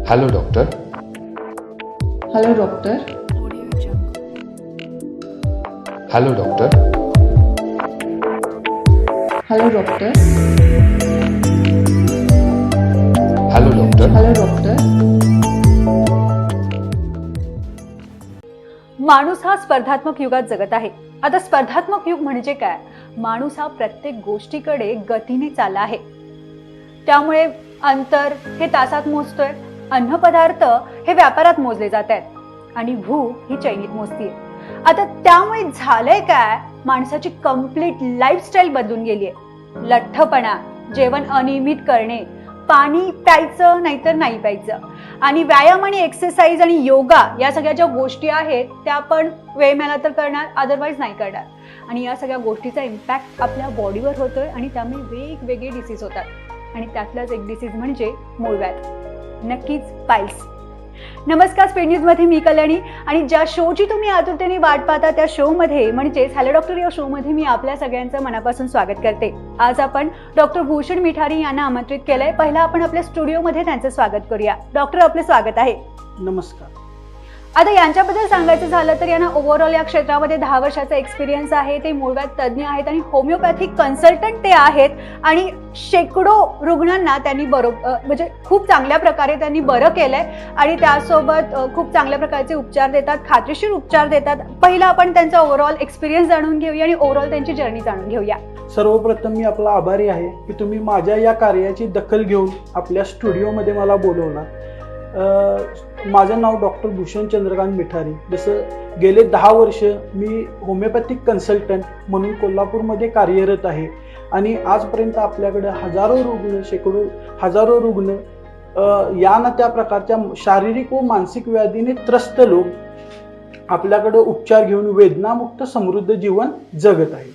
Hello doctor. Hello doctor. Hello doctor. Hello doctor. Hello doctor. Hello doctor. माणूस हा स्पर्धात्मक युगात जगत आहे. आता स्पर्धात्मक युग म्हणजे काय? माणूस हा प्रत्येक गोष्टीकडे गतीने चालला आहे. त्यामुळे अंतर हे तासात मोजतोय, अन्नपदार्थ हे व्यापारात मोजले जात आहेत आणि भूक ही चैनीत मोजतीये. आता त्यामुळे झालंय काय? माणसाची कंप्लीट लाईफस्टाईल बदलून गेलीये. लठ्ठपणा, जेवण अनियमित करणे, पाणी प्यायचं नाहीतर नाही प्यायचं आणि व्यायाम आणि एक्सरसाइज आणि योगा या सगळ्या ज्या गोष्टी आहेत त्या आपण वेळ मिळाला तर करणार, अदरवाईज नाही करणार. आणि या सगळ्या गोष्टीचा इम्पॅक्ट आपल्या बॉडीवर होतोय आणि त्यामुळे वेगवेगळे डिसीज होतात आणि त्यातलाच एक डिसीज म्हणजे मूळव्याध, नक्कीच पाईल्स. नमस्कार, स्पीड न्यूज मध्ये मी कल्याणी आणि ज्या शोची तुम्ही आतुरतेने वाट पाहता त्या शो मध्ये म्हणजेच हॅलो डॉक्टर या शो मध्ये मी आपल्या सगळ्यांचं मनापासून स्वागत करते. आज आपण डॉक्टर भूषण मिठारी यांना आमंत्रित केलंय. पहिला आपण आपल्या स्टुडिओ मध्ये त्यांचं स्वागत करूया. डॉक्टर, आपले स्वागत आहे. नमस्कार. आता यांच्याबद्दल सांगायचं झालं तर यांना ओव्हरऑल या क्षेत्रामध्ये 10 वर्षाचा एक्सपिरियन्स आहे. ते मूळव्याध तज्ज्ञ आहेत आणि होमिओपॅथिक कन्सल्टंट ते आहेत आणि शेकडो रुग्णांना त्यांनी म्हणजे खूप चांगल्या प्रकारे त्यांनी बरं केलंय आणि त्यासोबत खूप चांगल्या प्रकारचे उपचार देतात, खात्रीशीर उपचार देतात. पहिला आपण त्यांचा ओव्हरऑल एक्सपिरियन्स जाणून घेऊया आणि ओव्हरऑल त्यांची जर्नी जाणून घेऊया. सर्वप्रथम मी आपला आभारी आहे की तुम्ही माझ्या या कार्याची दखल घेऊन आपल्या स्टुडिओमध्ये मला बोलवलं. माझं नाव डॉक्टर भूषण चंद्रकांत मिठारी. जसं गेले 10 वर्ष मी होमिओपॅथिक कन्सल्टंट म्हणून कोल्हापूरमध्ये कार्यरत आहे आणि आजपर्यंत आपल्याकडे हजारो रुग्ण या ना त्या प्रकारच्या शारीरिक व मानसिक व्याधीने त्रस्त लोक आपल्याकडे उपचार घेऊन वेदनामुक्त समृद्ध जीवन जगत आहे.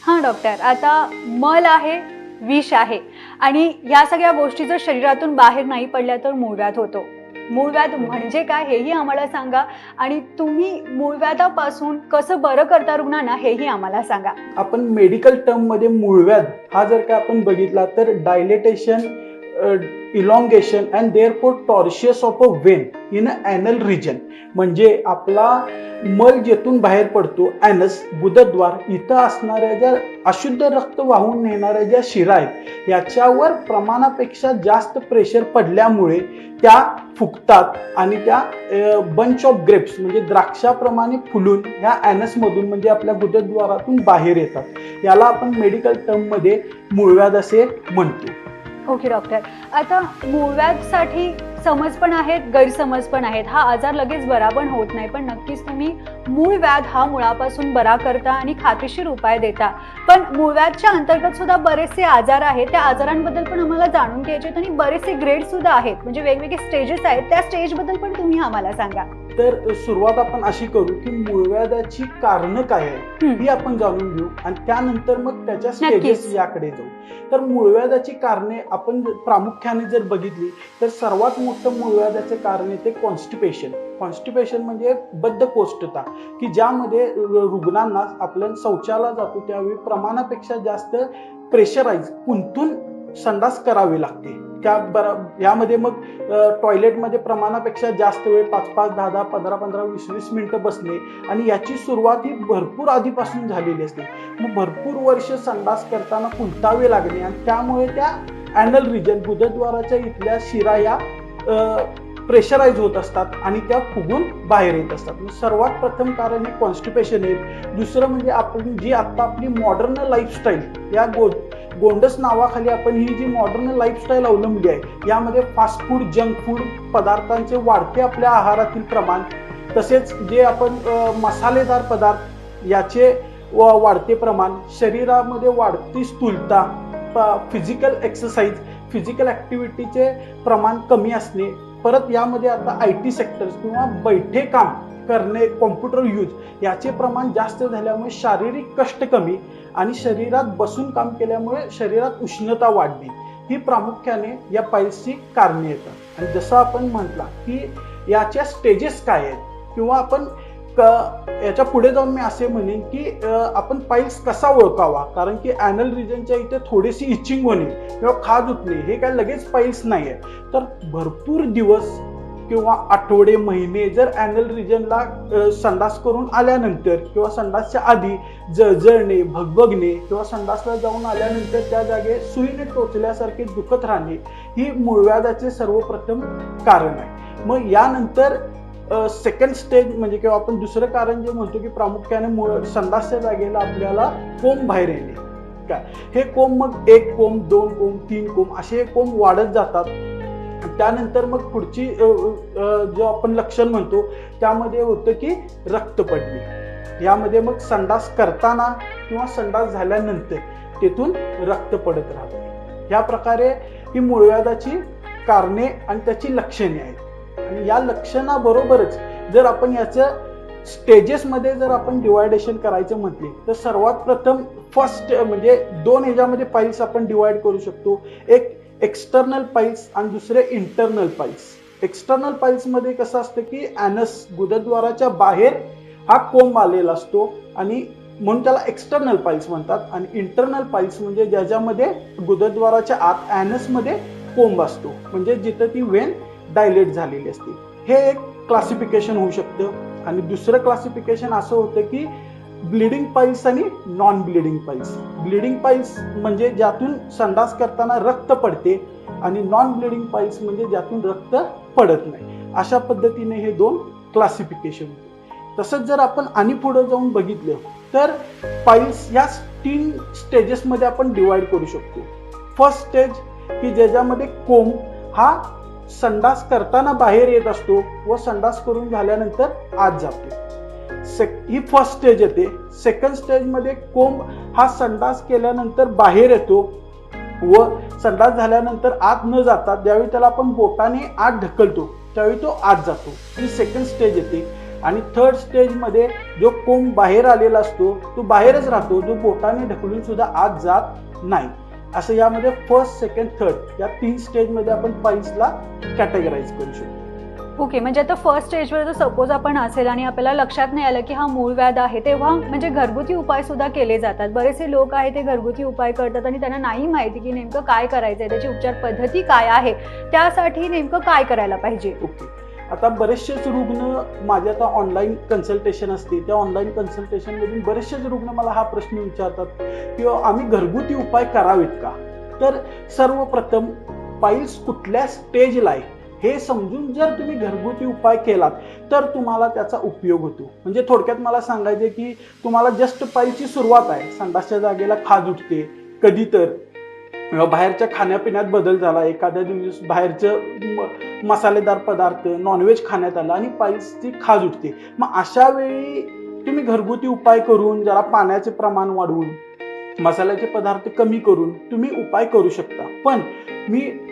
हां डॉक्टर, आता मल आहे, विष आहे आणि या सगळ्या गोष्टी जर शरीरातून बाहेर नाही पडल्या तर मूळव्याध होतो. मूळव्याध म्हणजे काय हेही आम्हाला सांगा आणि तुम्ही मूळव्याधापासून कसं बरं करता रुग्णांना हेही आम्हाला सांगा. आपण मेडिकल टर्म मध्ये मूळव्याध हा जर का आपण बघितला तर dilatation, elongation and therefore tortuous of a vein in a anal region, म्हणजे आपला मल जेथून बाहेर पडतो ॲनस गुदद्वार इथं असणाऱ्या ज्या अशुद्ध रक्त वाहून नेणाऱ्या ज्या शिरा आहेत याच्यावर प्रमाणापेक्षा जास्त प्रेशर पडल्यामुळे त्या फुगतात आणि त्या बंच ऑफ ग्रेप्स म्हणजे द्राक्षाप्रमाणे फुलून ह्या ॲनस मधून म्हणजे आपल्या गुदद्वारातून बाहेर येतात. याला आपण मेडिकल टर्म मध्ये मूळव्याध असे म्हणतो. ओके डॉक्टर, आता मूळव्याधसाठी समज पण आहेत, गैरसमज पण आहेत. हा आजार लगेच बरा पण होत नाही, पण नक्कीच तुम्ही मूळव्याध हा मुळापासून बरा करता आणि खात्रीशीर उपाय देता. पण मूळव्याधच्या अंतर्गत सुद्धा बरेचसे आजार आहेत. त्या आजारांबद्दल पण आम्हाला जाणून घ्यायचे आणि बरेचसे ग्रेड सुद्धा आहेत, म्हणजे वेगवेगळे स्टेजेस आहेत. त्या स्टेज बद्दल पण तुम्ही आम्हाला सांगा. तर सुरुवात आपण अशी करू की मूळव्याधाची कारणं काय आहे ही आपण जाणून घेऊ आणि त्यानंतर मग त्याच्या स्टेजेस याकडे जाऊ. तर मूळव्याधाची कारणे आपण प्रामुख्याने जर बघितली तर सर्वात मोठं मूळव्याधाचे कारण येते कॉन्स्टिपेशन. कॉन्स्टिपेशन म्हणजे बद्धकोष्ठता, की ज्यामध्ये रुग्णांना आपल्या शौचाला जातो त्यावेळी प्रमाणापेक्षा जास्त प्रेशराईज कुंतून संडास करावी लागते. यामध्ये मग टॉयलेटमध्ये प्रमाणापेक्षा जास्त वेळ 5-5, 10-10, 15-15, 20-20 मिनिटं बसणे आणि याची सुरुवात ही भरपूर आधीपासून झालेली असते. मग भरपूर वर्ष संडास करताना कुंतावे लागणे आणि त्यामुळे त्या ॲनल रिजन गुदद्वाराच्या इथल्या शिरा या प्रेशराईज होत असतात आणि त्या फुगून बाहेर येत असतात. सर्वात प्रथम कारण हे कॉन्स्टिपेशन आहे. दुसरं म्हणजे आपण जी आता आपली मॉडर्न लाईफस्टाईल या गोंडस नावाखाली आपण ही जी मॉडर्न लाईफस्टाईल अवलंबली आहे यामध्ये फास्ट फूड, जंक फूड पदार्थांचे वाढते आपल्या आहारातील प्रमाण, तसेच जे आपण मसालेदार पदार्थ याचे वाढते प्रमाण, शरीरामध्ये वाढती स्थूलता, फिजिकल एक्सरसाइज, फिजिकल ॲक्टिव्हिटीचे प्रमाण कमी असणे, परत यामध्ये आता IT सेक्टर्स किंवा बैठे काम करणे, कॉम्प्युटर यूज याचे प्रमाण जास्त झाल्यामुळे शारीरिक कष्ट कमी आणि शरीरात बसून काम केल्यामुळे शरीरात उष्णता वाढली, ही प्रामुख्याने या पाईल्सची कारणे येतात. आणि जसं आपण म्हटलं की याच्या स्टेजेस काय आहेत किंवा आपण याच्या पुढे जाऊन मी असे म्हणेन की आपण पाईल्स कसा ओळखावा, कारण की ॲनल रिजनच्या इथे थोडीशी इचिंग होणे किंवा खाज उठणे हे काय लगेच पाईल्स नाही आहे. तर भरपूर दिवस किंवा आठवडे महिने जर ॲनल रिजनला संडास करून आल्यानंतर किंवा संडासच्या आधी जळजळणे, भगभगणे किंवा संडासला जाऊन आल्यानंतर त्या जागे सुईने टोचल्यासारखे दुखत राहणे ही मूळव्याधाचे सर्वप्रथम कारण आहे. मग यानंतर सेकंड स्टेज म्हणजे किंवा आपण दुसरं कारण जे म्हणतो की प्रामुख्याने संडासच्या जागेला आपल्याला कोंब बाहेर येणे. काय हे कोंब मग 1 कोंब, 2 कोंब, 3 कोंब असे कोंब वाढत जातात. त्यानंतर मग पुढची जो आपण लक्षण म्हणतो त्यामध्ये होतं की रक्त पडणे. यामध्ये मग संडास करताना किंवा संडास झाल्यानंतर तेथून रक्त पडत राहते. या प्रकारे ही मूळव्याधाची कारणे आणि त्याची लक्षणे आहेत. आणि या लक्षणाबरोबरच जर आपण याचं स्टेजेसमध्ये जर आपण डिवायडेशन करायचं म्हटले तर सर्वात प्रथम फर्स्ट म्हणजे 2 ह्याच्यामध्ये पाईल्स आपण डिवाइड करू शकतो. एक एक्सटर्नल पाईल्स आणि दुसरे इंटरनल पाईल्स. एक्सटर्नल पाईल्स मध्ये कसं असतं की ॲनस गुदद्वाराच्या बाहेर हा कोंब आलेला असतो आणि म्हणून त्याला एक्सटर्नल पाईल्स म्हणतात. आणि इंटरनल पाईल्स म्हणजे ज्याच्यामध्ये गुदद्वाराच्या आत ॲनसमध्ये कोंब असतो म्हणजे जिथं ती वेन डायलेट झालेली असते. हे एक क्लासिफिकेशन होऊ शकतं. आणि दुसरं क्लासिफिकेशन असं होतं की ब्लिडिंग पाईल्स आणि non bleeding piles. Bleeding piles म्हणजे ज्यातून संडास करताना रक्त पडते आणि नॉन ब्लिडिंग पाईल्स म्हणजे ज्यातून रक्त पडत नाही. अशा पद्धतीने हे 2 क्लासिफिकेशन होते. तसंच जर आपण आणि पुढे जाऊन बघितलं तर पाईल्स या 3 स्टेजेसमध्ये आपण डिवाइड करू शकतो. फर्स्ट स्टेज की ज्याच्यामध्ये कोंब हा संडास करताना बाहेर येत असतो व संडास करून झाल्यानंतर आत जातो. ही फर्स्ट स्टेज येते. सेकंड स्टेज मध्ये कोंब हा संडास केल्यानंतर बाहेर येतो व संडास झाल्यानंतर आत न जाता ज्यावेळी त्याला आपण बोटाने आत ढकलतो त्यावेळी तो आत जातो. ही सेकंड स्टेज येते. आणि थर्ड स्टेज मध्ये जो कोंब बाहेर आलेला असतो तो बाहेरच राहतो, जो बोटाने ढकलून सुद्धा आत जात नाही. असं यामध्ये फर्स्ट, सेकंड, थर्ड या 3 स्टेजमध्ये आपण पाईल्सला कॅटेगराईज करू शकतो. ओके, म्हणजे आता फर्स्ट स्टेजवर जर सपोज आपण असेल आणि आपल्याला लक्षात नाही आलं की हा मूळव्याध आहे तेव्हा म्हणजे घरगुती उपाय सुद्धा केले जातात. बरेचसे लोक आहेत ते घरगुती उपाय करतात आणि त्यांना नाही माहिती की नेमकं काय करायचंय, त्याची उपचार पद्धती काय आहे, त्यासाठी नेमकं काय करायला पाहिजे. ओके, आता बरेचसेच रुग्ण माझे आता ऑनलाईन कन्सल्टेशन असते, त्या ऑनलाईन कन्सल्टेशन मधून बरेचसेच रुग्ण मला हा प्रश्न विचारतात की आम्ही घरगुती उपाय करावेत का. तर सर्वप्रथम पाईल्स कुठल्या स्टेजला आहे हे समजून जर तुम्ही घरगुती उपाय केलात तर तुम्हाला त्याचा उपयोग होतो. म्हणजे थोडक्यात मला सांगायचे की तुम्हाला जस्ट पाईलची सुरुवात आहे, संडासच्या जागेला खाज उठते, कधी तर बाहेरच्या खाण्यापिण्यात बदल झाला, एखाद्या दिवस बाहेरचं मसालेदार पदार्थ नॉनव्हेज खाण्यात आलं आणि पाईल्सची खाज उठते. मग अशा वेळी तुम्ही घरगुती उपाय करून जरा पाण्याचे प्रमाण वाढवून मसाल्याचे पदार्थ कमी करून तुम्ही उपाय करू शकता. पण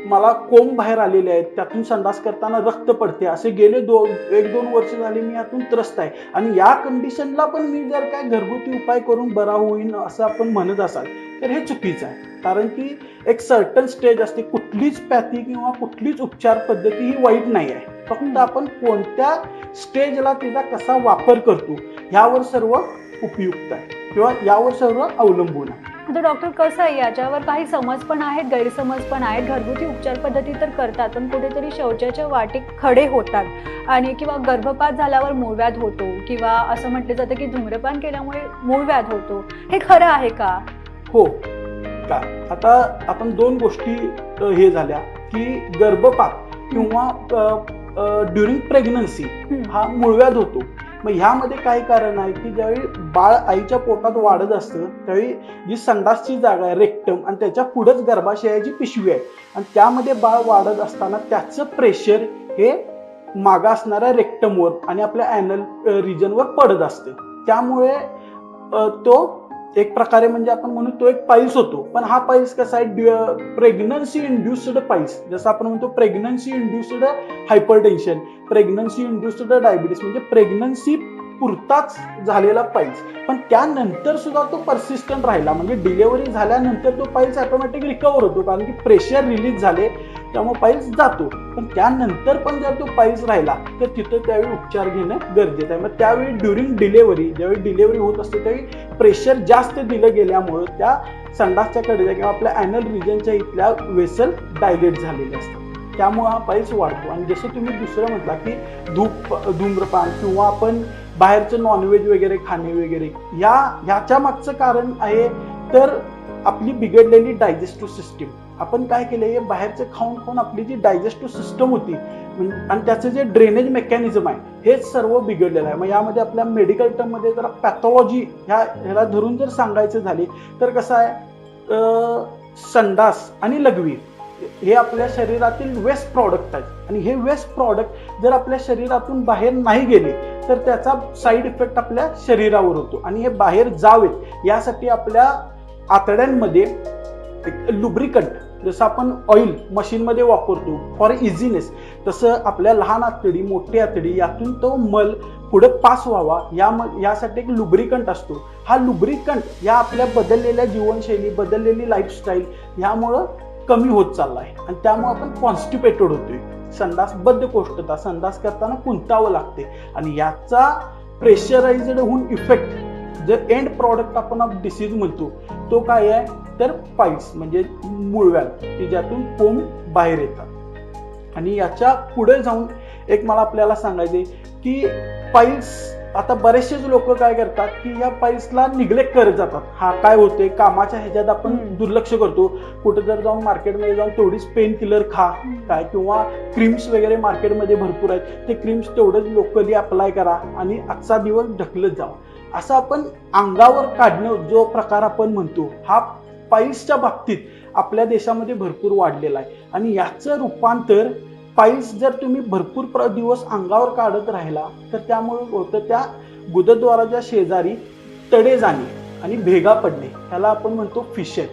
मला कोंब बाहेर आलेले आहेत, त्यातून संडास करताना रक्त पडते, असे गेले 1-2 वर्ष झाले मी यातून त्रस्त आहे आणि या कंडिशनला पण मी जर काय घरगुती उपाय करून बरा होईन असं आपण म्हणत असाल तर हे चुकीचं आहे. कारण की एक सर्टन स्टेज असते. कुठलीच पॅथी किंवा कुठलीच उपचार पद्धती ही वाईट नाही आहे. फक्त आपण कोणत्या स्टेजला तिचा कसा वापर करतो ह्यावर सर्व उपयुक्त आहे किंवा यावर सर्व अवलंबून आहे. आता डॉक्टर कसं आहे, याच्यावर काही समज पण आहेत, गैरसमज पण आहेत. घरगुती उपचार पद्धती तर करतात पण कुठेतरी शौचाच्या वाटेत खडे होतात आणि किंवा गर्भपात झाल्यावर मूळव्याध होतो किंवा असं म्हटलं जातं की धूम्रपान केल्यामुळे मूळव्याध होतो. हे खरं आहे का? हो का. आता आपण 2 गोष्टी हे झाल्या की गर्भपात किंवा ड्युरिंग प्रेग्नन्सी हा मूळव्याध होतो. मग ह्यामध्ये काय कारण आहे की ज्यावेळी बाळ आईच्या पोटात वाढत असतं त्यावेळी जी संडासची जागा आहे रेक्टम आणि त्याच्या पुढेच गर्भाशयाची पिशवी आहे आणि त्यामध्ये बाळ वाढत असताना त्याचं प्रेशर हे मागं असणाऱ्या रेक्टमवर आणि आपल्या ॲनल रिजनवर पडत असते. त्यामुळे तो एक प्रकारे म्हणजे आपण म्हणू तो एक पाईल्स होतो. पण हा पाईल्स कसा आहे, प्रेग्नन्सी इंड्युस्ड पाईल्स. जसं आपण म्हणतो pregnancy induced hypertension, pregnancy induced diabetes म्हणजे प्रेग्नन्सी पुरताच झालेला पाईल्स. पण त्यानंतर सुद्धा तो परसिस्टंट राहिला म्हणजे डिलेव्हरी झाल्यानंतर तो पाईल्स ऑटोमॅटिक रिकवर होतो कारण की प्रेशर रिलीज झाले त्यामुळे पाईल्स जातो. पण त्यानंतर पण जर तो पाईल्स राहिला तर तिथं त्यावेळी उपचार घेणं गरजेचं आहे. मग त्यावेळी ड्युरिंग डिलेव्हरी ज्यावेळी डिलेव्हरी होत असते त्यावेळी प्रेशर जास्त दिलं गेल्यामुळं त्या संडासच्या कडेच्या किंवा आपल्या ॲनल रिजनच्या इथल्या वेसल डायलेट झालेल्या असतात. त्यामुळे हा पाईल्स वाढतो. आणि जसं तुम्ही दुसरं म्हटला की धूम्रपान किंवा आपण बाहेरचं नॉनव्हेज वगैरे खाणे वगैरे, ह्याच्या मागचं कारण आहे तर आपली बिघडलेली डायजेस्टिव्ह सिस्टीम. आपण काय केलंय, बाहेरचं खाऊन खाऊन आपली जी डायजेस्टिव्ह सिस्टम होती आणि त्याचं जे ड्रेनेज मेकॅनिझम आहे हेच सर्व बिघडलेलं आहे. मग यामध्ये आपल्या मेडिकल टर्ममध्ये जर पॅथॉलॉजी ह्याला धरून जर सांगायचं झाले तर कसं आहे, संडास आणि लघवी हे आपल्या शरीरातील वेस्ट प्रॉडक्ट आहेत. आणि हे वेस्ट प्रॉडक्ट जर आपल्या शरीरातून बाहेर नाही गेले तर त्याचा साईड इफेक्ट आपल्या शरीरावर होतो. आणि हे बाहेर जावेत यासाठी आपल्या आतड्यांमध्ये एक लुब्रिकंट, जसं आपण ऑइल मशीनमध्ये वापरतो फॉर इझीनेस, तसं आपल्या लहान आतडी मोठी आतडी यातून तो मल पुढे पास व्हावा यासाठी एक लुब्रिकंट असतो. हा लुब्रिकंट या आपल्या बदललेल्या जीवनशैली, बदललेली लाईफस्टाईल यामुळं कमी होत चालला आहे. आणि त्यामुळे आपण कॉन्स्टिपेटेड होतोय. संडास बद्धकोष्ठता, संडास करताना कुंतावं लागते. आणि याचा प्रेशराइज्ड होऊन इफेक्ट जर एंड प्रॉडक्ट आपण ऑफ डिसीज म्हणतो तो काय आहे तर पाईल्स म्हणजे मूळव्याध, की ज्यातून फोम बाहेर येतात. आणि याच्या पुढे जाऊन एक मला आपल्याला सांगायचे की पाईल्स, आता बरेचसेच लोक काय करतात की या पाईल्सला निग्लेक्ट करत जातात. हा काय होते, कामाच्या ह्याच्यात आपण दुर्लक्ष करतो. कुठे जर जाऊन मार्केटमध्ये जाऊन तेवढीच पेन किलर खा काय, किंवा क्रीम्स वगैरे मार्केटमध्ये भरपूर आहेत, ते क्रीम्स तेवढंच लोकली अप्लाय करा आणि आजचा दिवस ढकलत जावा. असं आपण अंगावर काढणं जो प्रकार आपण म्हणतो हा पाईल्सच्या बाबतीत आपल्या देशामध्ये भरपूर वाढलेला आहे. आणि याचं रूपांतर पाईल्स जर तुम्ही भरपूर दिवस अंगावर काढत राहिला तर त्यामुळे होतं त्या गुदद्वाराच्या शेजारी तडे जाणे आणि भेगा पडणे, ह्याला आपण म्हणतो फिशर.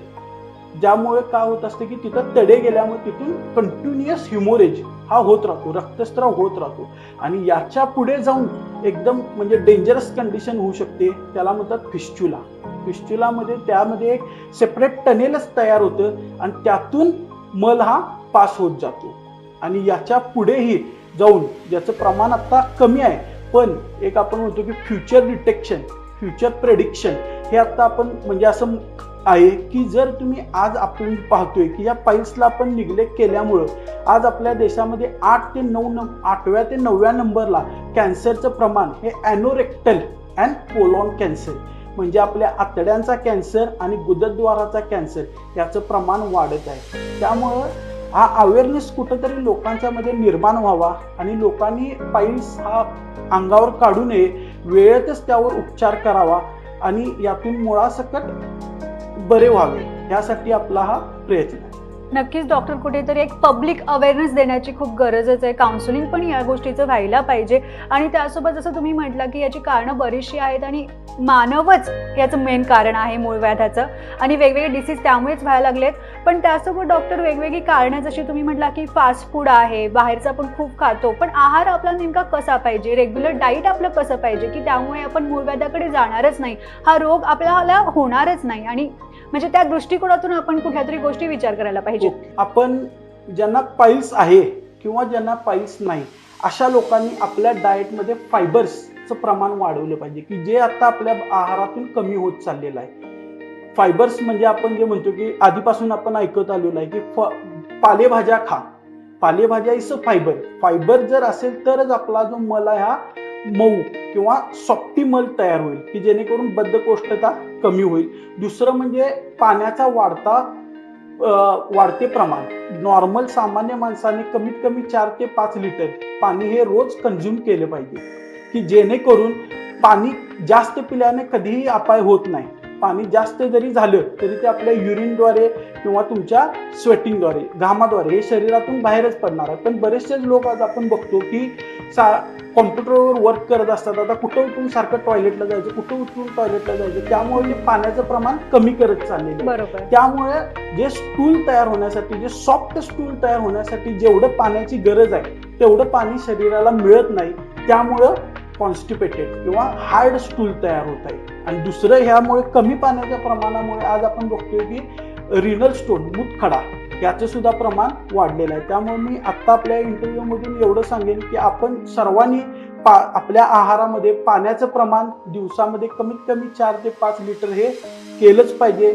ज्यामुळे काय होत असते की तिथं तडे गेल्यामुळे तिथून कंटिन्युअस ह्युमोरेज हा होत राहतो, रक्तस्राव होत राहतो. आणि याच्या पुढे जाऊन एकदम म्हणजे डेंजरस कंडिशन होऊ शकते, त्याला म्हणतात फिस्च्युला. फिस्च्युलामध्ये त्यामध्ये एक सेपरेट टनेलच तयार होतं आणि त्यातून मल हा पास होत जातो. आणि याच्या पुढेही जाऊन ज्याचं प्रमाण आता कमी आहे, पण एक आपण म्हणतो की फ्युचर डिटेक्शन, फ्युचर प्रेडिक्शन हे आता आपण म्हणजे असं आहे की जर तुम्ही आज आपण पाहतोय की या पाईल्सला आपण निग्लेक्ट केल्यामुळं आज आपल्या देशामध्ये 8व्या ते 9व्या नंबरला कॅन्सरचं प्रमाण हे ॲनोरेक्टल अँड कोलॉन कॅन्सर म्हणजे आपल्या आतड्यांचा कॅन्सर आणि गुदद्वाराचा कॅन्सर याचं प्रमाण वाढत आहे. त्यामुळं हा अवेअरनेस कुठंतरी लोकांच्या मध्ये निर्माण व्हावा आणि लोकांनी पाईल्स हा अंगावर काढू नये, वेळेतच त्यावर उपचार करावा आणि यातून मुळासकट बरे व्हावे, यासाठी आपला हा प्रयत्न आहे. नक्कीच डॉक्टर, कुठेतरी एक पब्लिक अवेअरनेस देण्याची खूप गरजच आहे. काउन्सिलिंग पण या गोष्टीचं व्हायला पाहिजे. आणि त्यासोबत जसं तुम्ही म्हटलं की याची कारणं बरीचशी आहेत आणि मानवच याचं मेन कारण आहे मूळव्याधाचं, आणि वेगवेगळे डिसीज त्यामुळेच व्हायला लागलेत. पण त्यासोबत डॉक्टर वेगवेगळी कारणं, जशी तुम्ही म्हटला की फास्ट फूड आहे, बाहेरचं आपण खूप खातो, पण आहार आपला नेमका कसा पाहिजे, रेग्युलर डाईट आपलं कसं पाहिजे की त्यामुळे आपण मूळव्याधाकडे जाणारच नाही, हा रोग आपल्याला होणारच नाही. आणि म्हणजे त्या दृष्टिकोनातून आपण कुठल्या तरी गोष्टी विचार करायला पाहिजे. आपण ज्यांना पाईल्स आहे किंवा ज्यांना पाईल्स नाही अशा लोकांनी आपल्या डाएटमध्ये फायबर्सचं प्रमाण वाढवलं पाहिजे, की जे आता आपल्या आहारातून कमी होत चाललेलं आहे. फायबर्स म्हणजे आपण जे म्हणतो की आधीपासून आपण ऐकत आलेलो आहे की पालेभाज्या खा, पालेभाज्या इज फायबर. फायबर जर असेल तरच आपला जो मल आहे हा मऊ किंवा सॉफ्टी मल तयार होईल, की जेणेकरून बद्धकोष्ठता कमी होईल. दुसरं म्हणजे पाण्याचा वाढते प्रमाण. नॉर्मल सामान्य माणसाने कमीत कमी 4 ते 5 लिटर पाणी हे रोज कंझ्युम केलं पाहिजे, की जेणेकरून पाणी जास्त पिल्याने कधीही अपाय होत नाही. पाणी जास्त जरी झालं तरी ते आपल्या युरिनद्वारे किंवा तुमच्या स्वेटिंगद्वारे, घामाद्वारे हे शरीरातून बाहेरच पडणार आहे. पण बरेचसेच लोक आज आपण बघतो की कॉम्प्युटरवर वर्क करत असतात. आता कुठं उठून सारखं टॉयलेटला जायचं, कुठं उठून टॉयलेटला जायचं, त्यामुळे ते पाण्याचं प्रमाण कमी करत चाललेलं आहे. त्यामुळे जे स्टूल तयार होण्यासाठी, जे सॉफ्ट स्टूल तयार होण्यासाठी जेवढं पाण्याची गरज आहे तेवढं पाणी शरीराला मिळत नाही. त्यामुळं कॉन्स्टिपेटेड किंवा हार्ड स्टूल तयार होत आहे. आणि दुसरं ह्यामुळे कमी पाण्याच्या प्रमाणामुळे आज आपण बघतोय की रिनल स्टोन, मूतखडा याचं सुद्धा प्रमाण वाढलेलं आहे. त्यामुळे मी आत्ता आपल्या इंटरव्ह्यूमधून एवढं सांगेन की आपण सर्वांनी आपल्या आहारामध्ये पाण्याचं प्रमाण दिवसामध्ये कमीत कमी 4 ते 5 लिटर हे केलंच पाहिजे,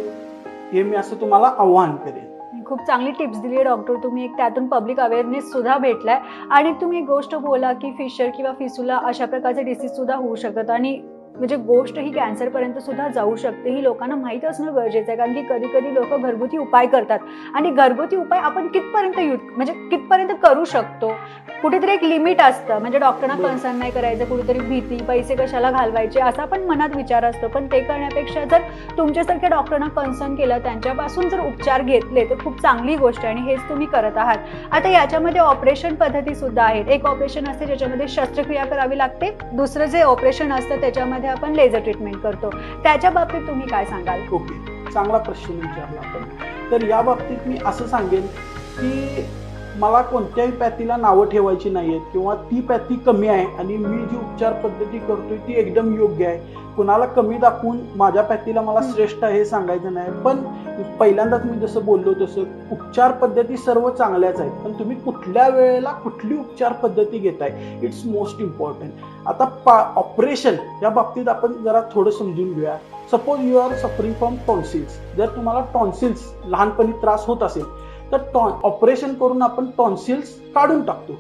हे मी असं तुम्हाला आव्हान करेन. खूप चांगली टिप्स दिली आहे डॉक्टर तुम्ही. एक त्यातून पब्लिक अवेअरनेस सुद्धा भेटलाय. आणि तुम्ही एक गोष्ट बोला की फिशर किंवा फिसुला अशा प्रकारचे डिसीज सुद्धा होऊ शकतात आणि म्हणजे गोष्ट ही कॅन्सरपर्यंत सुद्धा जाऊ शकते. ही लोकांना माहीत असणं गरजेचं आहे, कारण की कधी कधी लोक घरगुती उपाय करतात आणि घरगुती उपाय आपण कितपर्यंत करू शकतो. कुठेतरी एक लिमिट असतं, म्हणजे डॉक्टरना कन्सर्न नाही करायचं, कुठेतरी भीती, पैसे कशाला घालवायचे असा पण मनात विचार असतो. पण ते करण्यापेक्षा जर तुमच्यासारख्या डॉक्टरना कन्सर्न केलं, त्यांच्यापासून जर उपचार घेतले तर खूप चांगली गोष्ट आहे आणि हेच तुम्ही करत आहात. आता याच्यामध्ये ऑपरेशन पद्धती सुद्धा आहेत. एक ऑपरेशन असते ज्याच्यामध्ये शस्त्रक्रिया करावी लागते, दुसरं जे ऑपरेशन असतं त्याच्यामध्ये आपण लेझर ट्रीटमेंट करतो. त्याच्या बाबतीत तुम्ही काय सांगाल? ओके, चांगला प्रश्न विचारला आपण. तर या बाबतीत मी असं सांगेन की मला कोणत्याही पॅथीला नावं ठेवायची नाहीयेत किंवा ती पॅथी कमी आहे आणि मी जी उपचार पद्धती करतोय ती एकदम योग्य आहे. कुणाला कमी दाखवून माझ्या पॅथीला मला श्रेष्ठ आहे हे सांगायचं नाही. पण पहिल्यांदाच मी जसं बोललो तसं उपचार पद्धती सर्व चांगल्याच आहेत, पण तुम्ही कुठल्या वेळेला कुठली उपचार पद्धती घेताय इट्स मोस्ट इम्पॉर्टंट. आता ऑपरेशन या बाबतीत आपण जरा थोडं समजून घेऊया. Suppose you are suffering from tonsils. जर तुम्हाला टॉन्सिल्स लहानपणी त्रास होत असेल तर ऑपरेशन करून आपण टॉन्सिल्स काढून टाकतो.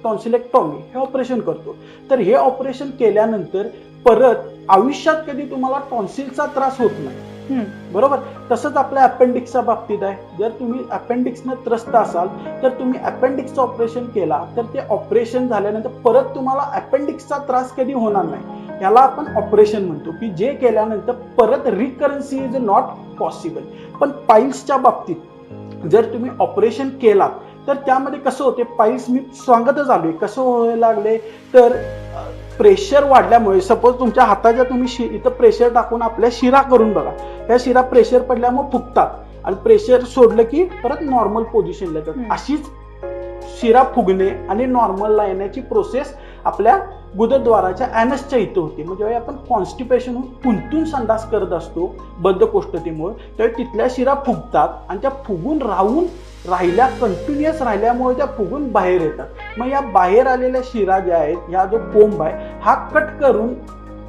टॉन्सिलेक्टॉमी हे ऑपरेशन करतो. तर हे ऑपरेशन केल्यानंतर परत आयुष्यात कधी तुम्हाला टॉन्सिलचा त्रास होत नाही, बरोबर. तसंच आपल्या अपेंडिक्सच्या बाबतीत आहे. जर तुम्ही अपेंडिक्सनं त्रस्त असाल तर तुम्ही अपेंडिक्सचं ऑपरेशन केला तर ते ऑपरेशन झाल्यानंतर परत तुम्हाला अपेंडिक्सचा त्रास कधी होणार नाही. याला आपण ऑपरेशन म्हणतो की जे केल्यानंतर परत रिकरन्सी इज नॉट पॉसिबल. पण पाईल्सच्या बाबतीत जर तुम्ही ऑपरेशन केलात तर त्यामध्ये कसं होते, पाईल्स मी सांगतच आलोय कसं व्हायला लागले. तर प्रेशर वाढल्यामुळे सपोज तुमच्या हाताच्या तुम्ही इथं प्रेशर टाकून आपल्या शिरा करून बघा, त्या शिरा प्रेशर पडल्यामुळे फुगतात आणि प्रेशर सोडलं की परत नॉर्मल पोझिशनला येतात. अशीच शिरा फुगणे आणि नॉर्मलला येण्याची प्रोसेस आपल्या गुदद्वाराच्या ॲनसच्या इथं होते. म्हणजे आपण कॉन्स्टिपेशन होऊन कुंतून संडास करत असतो बद्धकोष्ठतेमुळे, त्यावेळी तिथल्या शिरा फुगतात आणि त्या फुगून कंटिन्युअस राहिल्यामुळे त्या फुगून बाहेर येतात. मग या बाहेर आलेल्या शिरा ज्या आहेत, ह्या जो कोंब आहे हा कट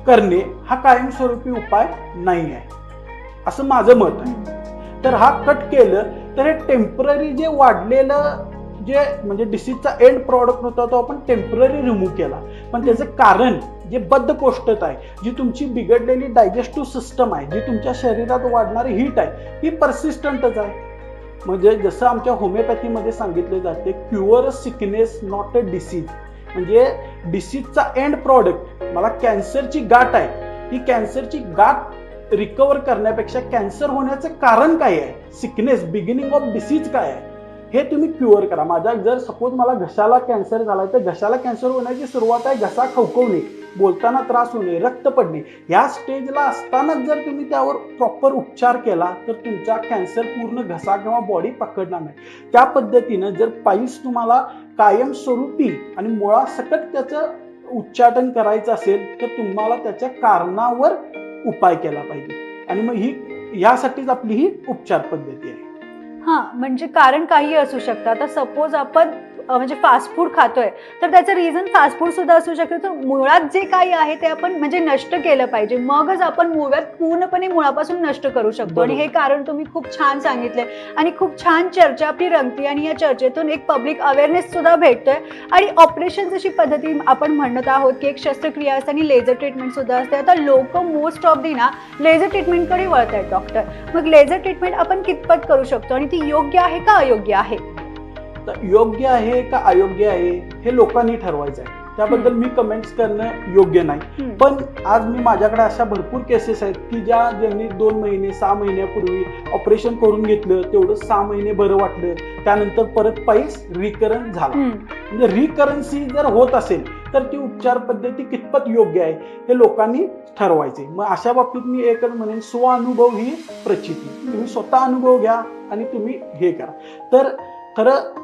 करणे हा कायमस्वरूपी उपाय नाही आहे असं माझं मत आहे. तर हा कट केलं तर हे टेम्पररी जे वाढलेलं जे म्हणजे डिसीजचा एंड प्रॉडक्ट होता तो आपण टेम्पररी रिमूव्ह केला. पण त्याचं कारण जे बद्धकोष्ठता आहे, जी तुमची बिघडलेली डायजेस्टिव्ह सिस्टम आहे, जी तुमच्या शरीरात वाढणारी हीट आहे ही परसिस्टंटच आहे. म्हणजे जसं आमच्या होमिओपॅथीमध्ये सांगितले जाते, cure sickness not a disease. म्हणजे डिसीजचा एंड प्रॉडक्ट, मला कॅन्सरची गाठ आहे, ही कॅन्सरची गाठ रिकवर करण्यापेक्षा कॅन्सर होण्याचं कारण काय आहे, सिकनेस बिगिनिंग ऑफ डिसीज काय आहे हे तुम्ही क्युअर करा. जर सपोज मला घशाला कॅन्सर झाला तर घशाला कॅन्सर होण्याची सुरुवात आहे घसा खवखवणे, बोलताना त्रास होणे, रक्त पडणे. या स्टेजला असतानाच जर तुम्ही त्यावर प्रॉपर उपचार केला तर तुमचा कॅन्सर पूर्ण घसा किंवा बॉडी पकडणार नाही. त्या पद्धतीनं जर पाईल्स तुम्हाला कायमस्वरूपी आणि मुळासकट त्याचं उच्चाटन करायचं असेल तर तुम्हाला त्याच्या कारणावर उपाय केला पाहिजे. आणि मग यासाठीच आपली ही उपचार पद्धती आहे. म्हणजे कारण काही असू शकतं. आता सपोज आपण म्हणजे फास्ट फूड खातोय तर त्याचं रिझन फास्ट फूड सुद्धा असू शकतं. तर मुळात जे काही आहे ते आपण म्हणजे नष्ट केलं पाहिजे, मगच आपण पूर्णपणे मुळापासून नष्ट करू शकतो. आणि हे कारण तुम्ही खूप छान सांगितले आणि खूप छान चर्चा आपली रंगती आणि या चर्चेतून एक पब्लिक अवेअरनेस सुद्धा भेटतोय. आणि ऑपरेशन जशी पद्धती आपण म्हणत आहोत की एक शस्त्रक्रिया असते आणि लेझर ट्रीटमेंट सुद्धा असते. आता लोक मोस्ट ऑफ दी लेझर ट्रीटमेंटकडे वळत आहेत डॉक्टर. मग लेझर ट्रीटमेंट आपण कितपत करू शकतो आणि ती योग्य आहे का अयोग्य आहे? तर योग्य आहे का अयोग्य आहे हे लोकांनी ठरवायचं आहे. त्याबद्दल मी कमेंट्स करणं योग्य नाही. पण आज मी माझ्याकडे अशा भरपूर केसेस आहेत की ज्यांनी 2 महिने 6 महिन्यापूर्वी ऑपरेशन करून घेतलं, तेवढं 6 महिने बरं वाटलं, त्यानंतर परत पाईल्स रिकरन्स झाला. म्हणजे रिकरन्सी जर होत असेल तर ती उपचार पद्धती कितपत योग्य आहे हे लोकांनी ठरवायचे. मग अशा बाबतीत मी एकच म्हणेन, स्वानुभव ही प्रचिती. तुम्ही स्वतः अनुभव घ्या आणि तुम्ही हे करा. तर खरं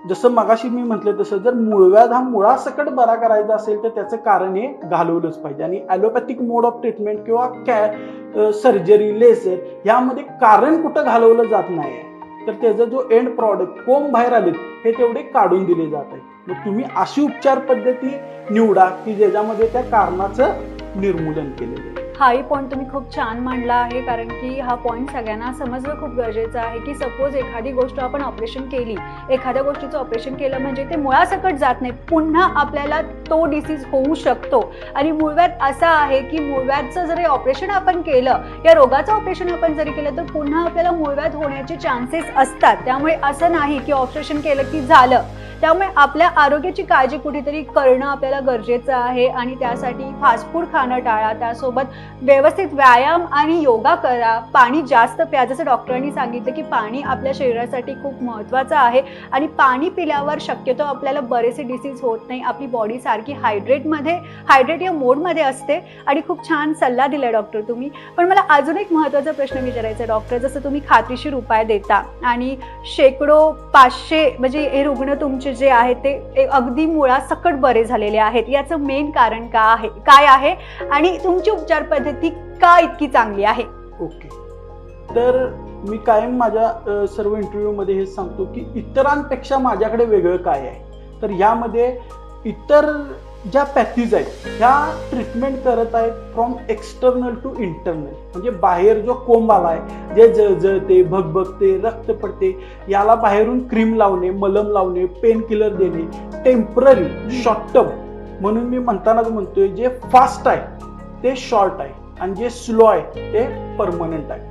जसं मगाशी मी म्हटलं तसं जर मूळव्याध हा मुळासकट बरा करायचा असेल तर त्याचं कारण हे घालवलंच पाहिजे. आणि ॲलोपॅथिक मोड ऑफ ट्रीटमेंट किंवा सर्जरी, लेझर यामध्ये कारण कुठं घालवलं जात नाही आहे, तर त्याचा जो एंड प्रॉडक्ट कोंब बाहेर आले हे तेवढे काढून दिले जात आहे. मग तुम्ही अशी उपचार पद्धती निवडा की ज्याच्यामध्ये त्या कारणाचं निर्मूलन केलेलं आहे. हाही पॉईंट तुम्ही खूप छान मांडला आहे, कारण की हा पॉईंट सगळ्यांना समजणं खूप गरजेचं आहे की सपोज एखादी गोष्ट आपण ऑपरेशन केली, एखाद्या गोष्टीचं ऑपरेशन केलं म्हणजे ते मुळासकट जात नाही, पुन्हा आपल्याला तो डिसीज होऊ शकतो. आणि मूळव्याध असा आहे की मूळव्याधचं जरी ऑपरेशन आपण केलं, या रोगाचं ऑपरेशन आपण जरी केलं तर पुन्हा आपल्याला मूळव्याध होण्याचे चान्सेस असतात. त्यामुळे असं नाही की ऑपरेशन केलं की झालं. त्यामुळे आपल्या आरोग्याची काळजी कुठेतरी करणं आपल्याला गरजेचं आहे आणि त्यासाठी फास्ट फूड खाणं टाळा, त्यासोबत व्यवस्थित व्यायाम आणि योगा करा, पाणी जास्त प्या. जसं डॉक्टरांनी सांगितलं की पाणी आपल्या शरीरासाठी खूप महत्त्वाचं आहे आणि पाणी पिल्यावर शक्यतो आपल्याला बरेचसे डिसीज होत नाही. आपली बॉडी सारखी हायड्रेट या मोडमध्ये असते आणि खूप छान सल्ला दिला डॉक्टर तुम्ही. पण मला अजून एक महत्त्वाचा प्रश्न विचारायचा डॉक्टर, जसं तुम्ही खात्रीशीर उपाय देता आणि शेकडो 500 म्हणजे हे रुग्ण तुमचे जे आहेत ते अगदी मुळासकट बरे झालेले आहेत, याचं मेन कारण काय आहे आणि तुमची उपचार पद्धती का इतकी चांगली आहे? ओके, तर मी कायम माझ्या सर्व इंटरव्ह्यूमध्ये हे सांगतो की इतरांपेक्षा माझ्याकडे वेगळं काय आहे. तर ह्यामध्ये इतर ज्या पॅथीज आहेत ह्या ट्रीटमेंट करत आहेत फ्रॉम एक्सटर्नल टू इंटरनल. म्हणजे बाहेर जो कोंब आलाय, जे जळजळते, भगभगते, रक्त पडते, याला बाहेरून क्रीम लावणे, मलम लावणे, पेन किलर देणे, टेम्पररी शॉर्ट टर्म म्हणून मी म्हणतानाच म्हणतोय, जे फास्ट आहे ते शॉर्ट आहे आणि जे स्लो आहे ते परमनंट आहे.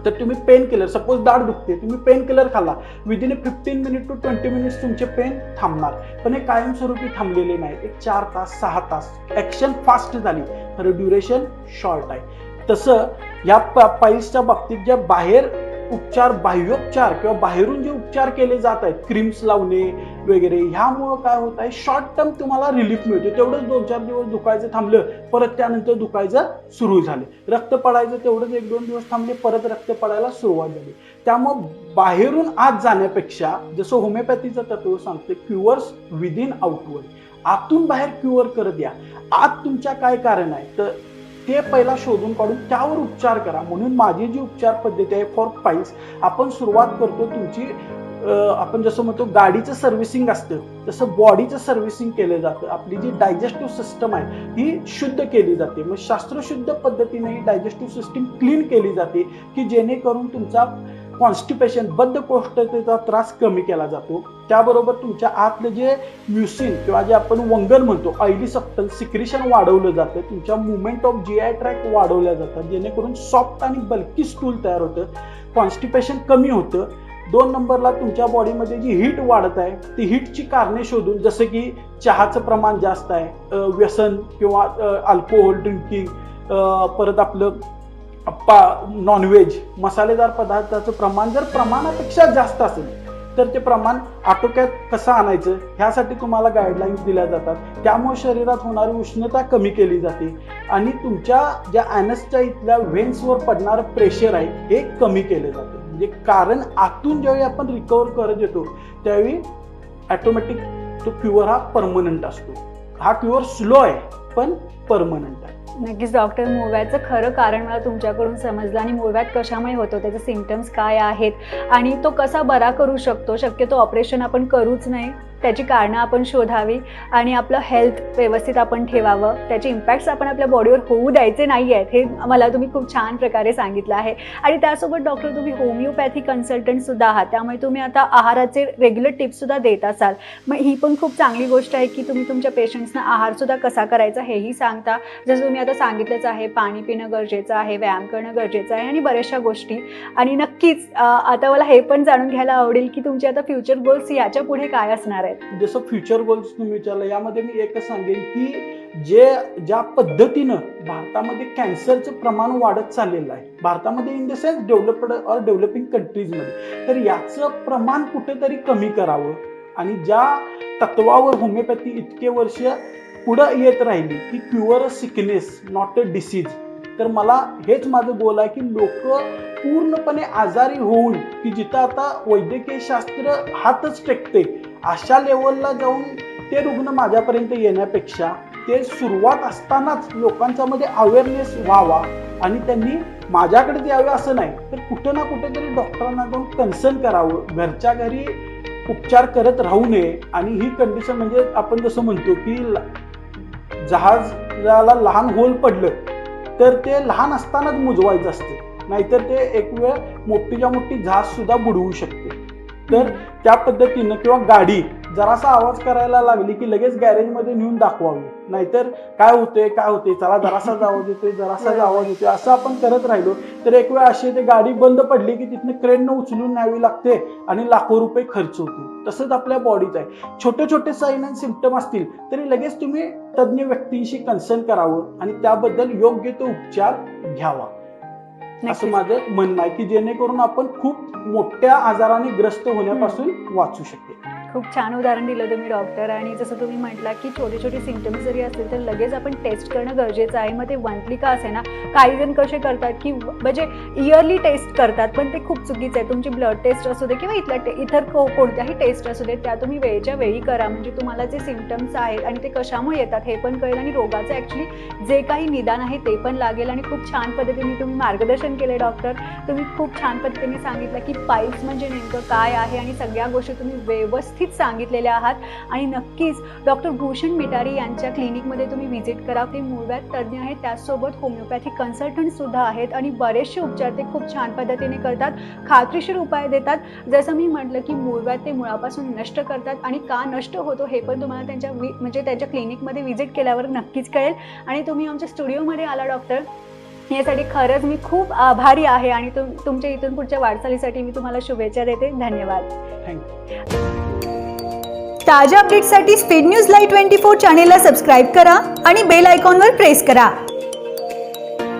तर तुम्ही पेन किलर, सपोज दाढ दुखते, तुम्ही पेन किलर खाल्ला, विदिन 15 मिनिट टू 20 मिनिट्स तुमचे पेन थांबणार. पण हे कायमस्वरूपी थांबलेले नाही, एक 4 तास 6 तास ऍक्शन फास्ट झाली तर ड्युरेशन शॉर्ट आहे. तसं या पाईल्सच्या बाबतीत ज्या बाहेर उपचार, बाह्योपचार किंवा बाहेरून जे उपचार केले जात आहेत, क्रीम्स लावणे वगैरे, ह्यामुळं काय होत आहे, शॉर्ट टर्म तुम्हाला रिलीफ मिळतो. तेवढंच 2-4 दिवस दुखायचं थांबलं, परत त्यानंतर दुखायचं सुरू झाले. रक्त पडायचं तेवढंच 1-2 दिवस थांबले, परत रक्त पडायला सुरुवात झाली. त्यामुळं बाहेरून आत जाण्यापेक्षा, जसं होमिओपॅथीचं तत्व सांगते, क्युअर्स विदिन आउटवर्ड, आतून बाहेर क्युअर करत या. आत तुमच्या काय कारण आहे तर ते पहिला शोधून काढून त्यावर उपचार करा. म्हणून माझी जी उपचार पद्धती आहे फॉर पाईल्स, आपण सुरुवात करतो तुमची, आपण जसं म्हणतो गाडीचं सर्व्हिसिंग असतं तसं बॉडीचं सर्व्हिसिंग केलं जातं. आपली जी डायजेस्टिव्ह सिस्टम आहे ही शुद्ध केली जाते. मग शास्त्रशुद्ध पद्धतीने ही डायजेस्टिव्ह सिस्टीम क्लीन केली जाते की जेणेकरून तुमचा कॉन्स्टिपेशन, बद्धकोष्ठतेचा त्रास कमी केला जातो. त्याबरोबर तुमच्या आतलं जे म्युसिन किंवा जे आपण वंगण म्हणतो, ऑइली सबस्टन्स सिक्रेशन वाढवलं जातं. तुमच्या मुवमेंट ऑफ जीआय ट्रॅक्ट वाढवल्या जातात, जेणेकरून सॉफ्ट आणि बल्की स्टूल तयार होतं, कॉन्स्टिपेशन कमी होतं. 2 नंबरला तुमच्या बॉडीमध्ये जी हीट वाढत आहे ती हीटची कारणे शोधून, जसं की चहाचं प्रमाण जास्त आहे, व्यसन किंवा अल्कोहोल ड्रिंकिंग, परत आपलं नॉनव्हेज, मसालेदार पदार्थाचं प्रमाण जर प्रमाणापेक्षा जास्त असेल तर ते प्रमाण आटोक्यात कसं आणायचं ह्यासाठी तुम्हाला गाईडलाईन्स दिल्या जातात. त्यामुळे शरीरात होणारी उष्णता कमी केली जाते आणि तुमच्या ज्या ॲनसच्या इथल्या व्हेन्सवर पडणारं प्रेशर आहे हे कमी केलं जातं. म्हणजे कारण आतून ज्यावेळी आपण रिकवर करत येतो त्यावेळी ऑटोमॅटिक तो क्युअर हा परमनंट असतो. हा क्युअर स्लो आहे पण परमनंट आहे. नक्कीच डॉक्टर, मूळव्याधचं खरं कारण मला तुमच्याकडून समजलं आणि मूळव्याध कशामुळे होतो, त्याचे सिम्पटम्स काय आहेत आणि तो कसा बरा करू शकतो. शक्यतो ऑपरेशन आपण करूच नाही, त्याची कारणं आपण शोधावी आणि आपलं हेल्थ व्यवस्थित आपण ठेवावं. त्याचे इम्पॅक्ट्स आपण आपल्या बॉडीवर होऊ द्यायचे नाही आहेत, हे मला तुम्ही खूप छान प्रकारे सांगितलं आहे. आणि त्यासोबत डॉक्टर, तुम्ही होमिओपॅथी कन्सल्टंटसुद्धा आहात, त्यामुळे तुम्ही आता आहाराचे रेग्युलर टिप्ससुद्धा देत असाल. मग ही पण खूप चांगली गोष्ट आहे की तुम्ही तुमच्या पेशंट्सना आहारसुद्धा कसा करायचा हेही सांगता. जसं तुम्ही आता सांगितलंच आहे, पाणी पिणं गरजेचं आहे, व्यायाम करणं गरजेचं आहे आणि बऱ्याचशा गोष्टी. आणि नक्कीच आता मला हे पण जाणून घ्यायला आवडेल की तुमचे आता फ्युचर गोल्स याच्या पुढे काय असणार आहेत? जसं फ्युचर गोल्स तुम्ही विचारलं, यामध्ये मी एकच सांगेन की ज्या पद्धतीनं भारतामध्ये कॅन्सरचं प्रमाण वाढत चाललेलं आहे, भारतामध्ये इन द सेन्स डेव्हलप्ड और डेव्हलपिंग कंट्रीजमध्ये, तर याचं प्रमाण कुठेतरी कमी करावं. आणि ज्या तत्वावर होमिओपॅथी इतके वर्ष पुढं येत राहिली की cure a sickness not a disease, तर मला हेच माझं गोल आहे की लोक पूर्णपणे आजारी होऊन, की जिथं आता वैद्यकीय शास्त्र हातच टेकते अशा लेवलला जाऊन ते रुग्ण माझ्यापर्यंत येण्यापेक्षा ते सुरुवात असतानाच लोकांच्या मध्ये अवेअरनेस व्हावा आणि त्यांनी माझ्याकडे यावे असं नाही तर कुठं ना कुठेतरी डॉक्टरांना जाऊन कन्सल्ट करावं. घरच्या घरी उपचार करत राहू नये. आणि ही कंडिशन म्हणजे आपण जसं म्हणतो की जहाजाला लहान होल पडलं तर ते लहान असतानाच मुजवायचं असते, नाहीतर ते एक वेळ मोठीच्या मोठी झास सुद्धा बुडवू शकते. तर त्या पद्धतीनं किंवा गाडी जरासा आवाज करायला लागली की लगेच गॅरेजमध्ये नेऊन दाखवावी, नाहीतर काय होते चला जरासाच आवाज येतोय जरासाच आवाज येतोय असं आपण करत राहिलो तर एक वेळ अशी ते गाडी बंद पडली की तिथनं क्रेननं उचलून न्यावी लागते आणि लाखो रुपये खर्च होतो. तसंच आपल्या बॉडीचं आहे, छोटे छोटे साईन अँड सिम्पटम असतील तरी लगेच तुम्ही तज्ज्ञ व्यक्तींशी कन्सल्ट करावं आणि त्याबद्दल योग्य तो उपचार घ्यावा, असं माझं म्हणणं आहे, की जेणेकरून आपण खूप मोठ्या आजाराने ग्रस्त होण्यापासून वाचू शकेल. खूप छान उदाहरण दिलं तुम्ही डॉक्टर. आणि जसं तुम्ही म्हटलं की छोटे छोटे सिम्पटम्स जरी असतील तर लगेच आपण टेस्ट करणं गरजेचं आहे. मग ते मंथली का असे ना, काही जण कसे करतात की म्हणजे इयरली टेस्ट करतात, पण ते खूप चुकीचं आहे. तुमची ब्लड टेस्ट असू दे किंवा इतर कोणत्याही टेस्ट असू दे त्या तुम्ही वेळच्या वेळी करा, म्हणजे तुम्हाला जे सिम्पटम्स आहेत आणि ते कशामुळे येतात हे पण कळेल आणि रोगाचं ॲक्च्युली जे काही निदान आहे ते पण लागेल. आणि खूप छान पद्धतीने तुम्ही मार्गदर्शन केले डॉक्टर. तुम्ही खूप छान पद्धतीने सांगितलं की पाईल्स म्हणजे नेमकं काय आहे आणि सगळ्या गोष्टी तुम्ही व्यवस्थित सांगितलेल्या आहात. आणि नक्कीच डॉक्टर भूषण मिटारी यांच्या क्लिनिकमध्ये तुम्ही व्हिजिट करा. ते मूळव्याध तज्ज्ञ आहेत, त्याचसोबत होमिओपॅथिक कन्सल्टंट सुद्धा आहेत आणि बरेचसे उपचार ते खूप छान पद्धतीने करतात, खात्रीशीर उपाय देतात. जसं मी म्हटलं की मूळव्याध ते मुळापासून नष्ट करतात आणि का नष्ट होतो हे पण तुम्हाला त्यांच्या क्लिनिकमध्ये व्हिजिट केल्यावर नक्कीच कळेल. आणि तुम्ही आमच्या स्टुडिओमध्ये आला डॉक्टर, यासाठी खरंच मी खूप आभारी आहे आणि तुमच्या इथून पुढच्या वाटचालीसाठी मी तुम्हाला शुभेच्छा देते. धन्यवाद. थँक्यू. ताज्या अपडेट्ससाठी स्पीड न्यूज लाईव्ह 24 चॅनेलला सबस्क्राईब करा आणि बेल आयकॉनवर प्रेस करा.